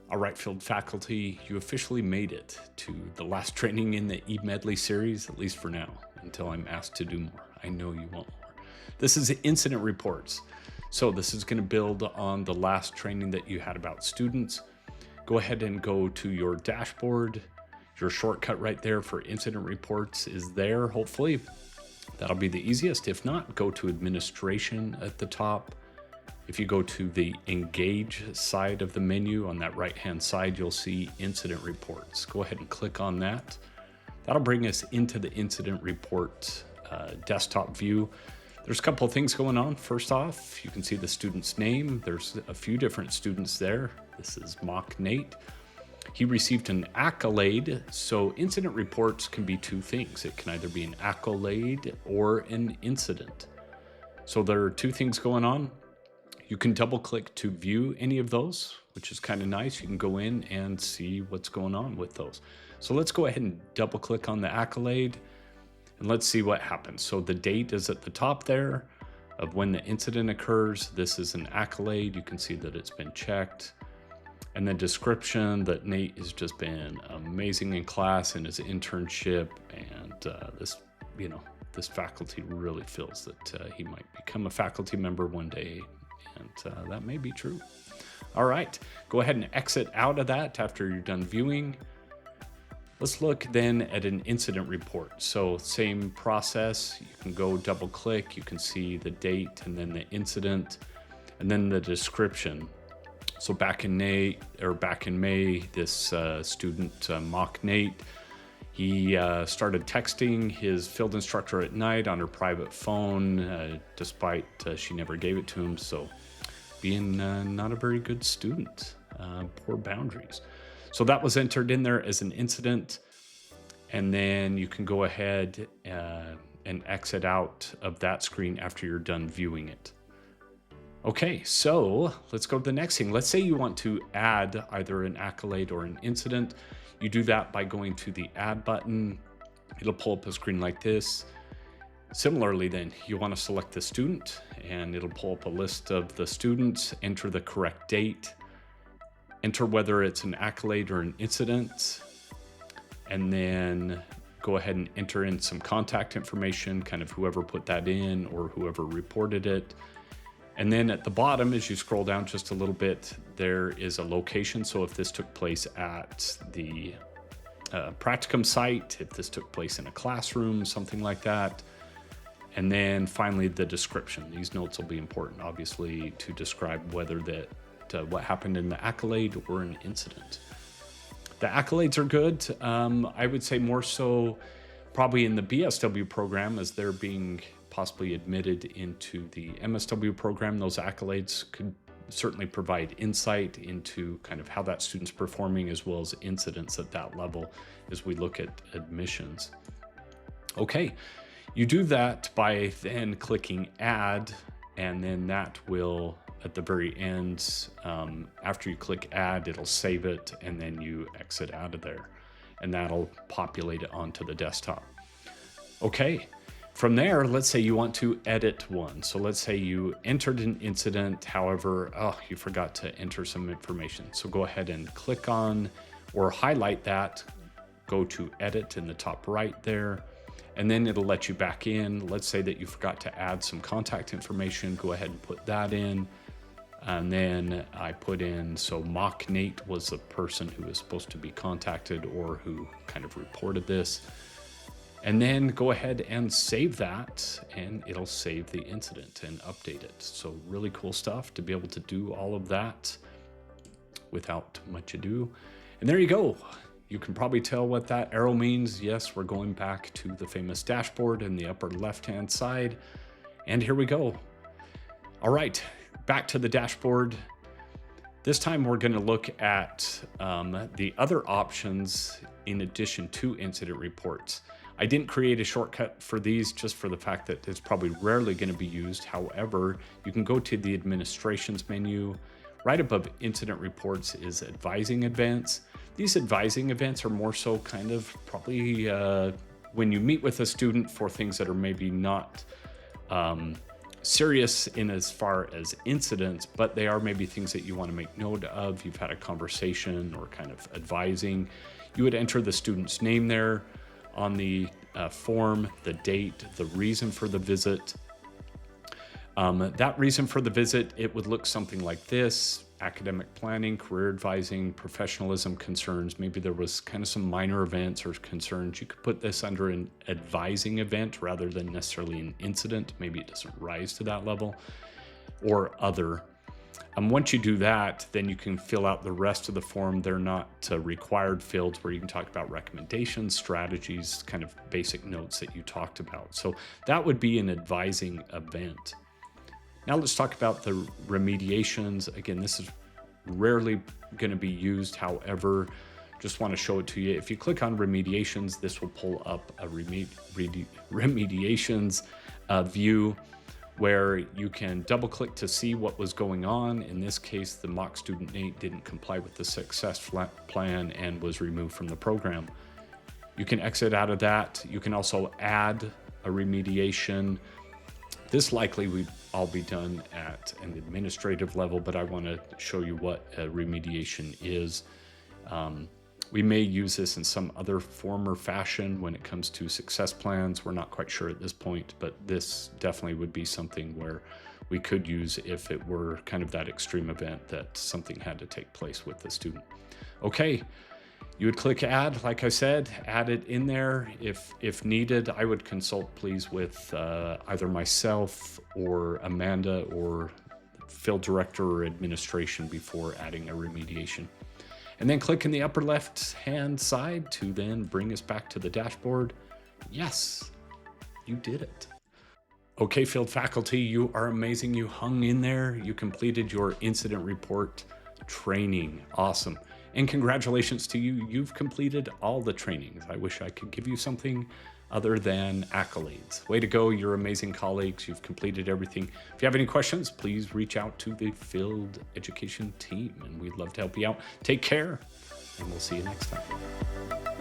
All right, field faculty, you officially made it to the last training in the eMedley series, at least for now, until I'm asked to do more. I know you want more. This is incident reports. So this is going to build on the last training that you had about students. Go ahead and go to your dashboard. Your shortcut right there for incident reports is there, hopefully. That'll be the easiest. If not, go to administration at the top. If you go to the engage side of the menu on that right-hand side, you'll see incident reports. Go ahead and click on that. That'll bring us into the incident report desktop view. There's a couple of things going on. First off, you can see the student's name. There's a few different students there. This is Mock Nate. He received an accolade. So incident reports can be two things. It can either be an accolade or an incident. So there are two things going on. You can double click to view any of those, which is kind of nice. You can go in and see what's going on with those. So let's go ahead and double click on the accolade and let's see what happens. So the date is at the top there of when the incident occurs. This is an accolade. You can see that it's been checked. And the description that Nate has just been amazing in class in his internship. And this faculty really feels that he might become a faculty member one day. And that may be true. All right, go ahead and exit out of that after you're done viewing. Let's look then at an incident report. So same process, you can go double click, you can see the date and then the incident and then the description. So back in May, this student, Mock Nate, he started texting his field instructor at night on her private phone, despite she never gave it to him. So being not a very good student, poor boundaries. So that was entered in there as an incident. And then you can go ahead and exit out of that screen after you're done viewing it. Okay, so let's go to the next thing. Let's say you want to add either an accolade or an incident. You do that by going to the add button. It'll pull up a screen like this. Similarly, then you want to select the student and it'll pull up a list of the students, enter the correct date, enter whether it's an accolade or an incident, and then go ahead and enter in some contact information, kind of whoever put that in or whoever reported it. And then at the bottom, as you scroll down just a little bit, there is a location. So if this took place at the practicum site, if this took place in a classroom, something like that. And then finally, the description. These notes will be important, obviously, to describe whether what happened in the accolade or an incident. The accolades are good. I would say more so probably in the BSW program as they're being possibly admitted into the MSW program. Those accolades could certainly provide insight into kind of how that student's performing as well as incidents at that level as we look at admissions. Okay, you do that by then clicking add, and then that will, at the very end, after you click add, it'll save it and then you exit out of there and that'll populate it onto the desktop. Okay. From there, let's say you want to edit one. So let's say you entered an incident, however, you forgot to enter some information. So go ahead and click on or highlight that, go to edit in the top right there, and then it'll let you back in. Let's say that you forgot to add some contact information, go ahead and put that in. And then I put in, so Mock Nate was the person who was supposed to be contacted or who kind of reported this. And then go ahead and save that and it'll save the incident and update it. So really cool stuff to be able to do all of that without much ado. And there you go. You can probably tell what that arrow means. Yes, we're going back to the famous dashboard in the upper left-hand side. And here we go. All right, back to the dashboard. This time we're going to look at the other options in addition to incident reports. I didn't create a shortcut for these just for the fact that it's probably rarely going to be used. However, you can go to the administrations menu. Right above incident reports is advising events. These advising events are more so kind of probably when you meet with a student for things that are maybe not serious in as far as incidents, but they are maybe things that you want to make note of. You've had a conversation or kind of advising. You would enter the student's name there on the form, the date, the reason for the visit. That reason for the visit, it would look something like this: academic planning, career advising, professionalism concerns. Maybe there was kind of some minor events or concerns. You could put this under an advising event rather than necessarily an incident. Maybe it doesn't rise to that level, or other. Once you do that, then you can fill out the rest of the form. They're not required fields where you can talk about recommendations, strategies, kind of basic notes that you talked about. So that would be an advising event. Now let's talk about the remediations. Again, this is rarely going to be used. However, just want to show it to you. If you click on remediations, this will pull up a remediations view where you can double click to see what was going on. In this case, the mock student Nate didn't comply with the success plan and was removed from the program. You can exit out of that. You can also add a remediation. This likely would all be done at an administrative level, but I want to show you what a remediation is. We may use this in some other form or fashion when it comes to success plans. We're not quite sure at this point, but this definitely would be something where we could use if it were kind of that extreme event that something had to take place with the student. Okay, you would click add, like I said, add it in there. If needed, I would consult please with either myself or Amanda or field director or administration before adding a remediation. And then click in the upper left-hand side to then bring us back to the dashboard. Yes, you did it. Okay, field faculty, you are amazing. You hung in there. You completed your incident report training. Awesome. And congratulations to you. You've completed all the trainings. I wish I could give you something other than accolades. Way to go. You're amazing colleagues. You've completed everything. If you have any questions, please reach out to the field education team and we'd love to help you out. Take care and we'll see you next time.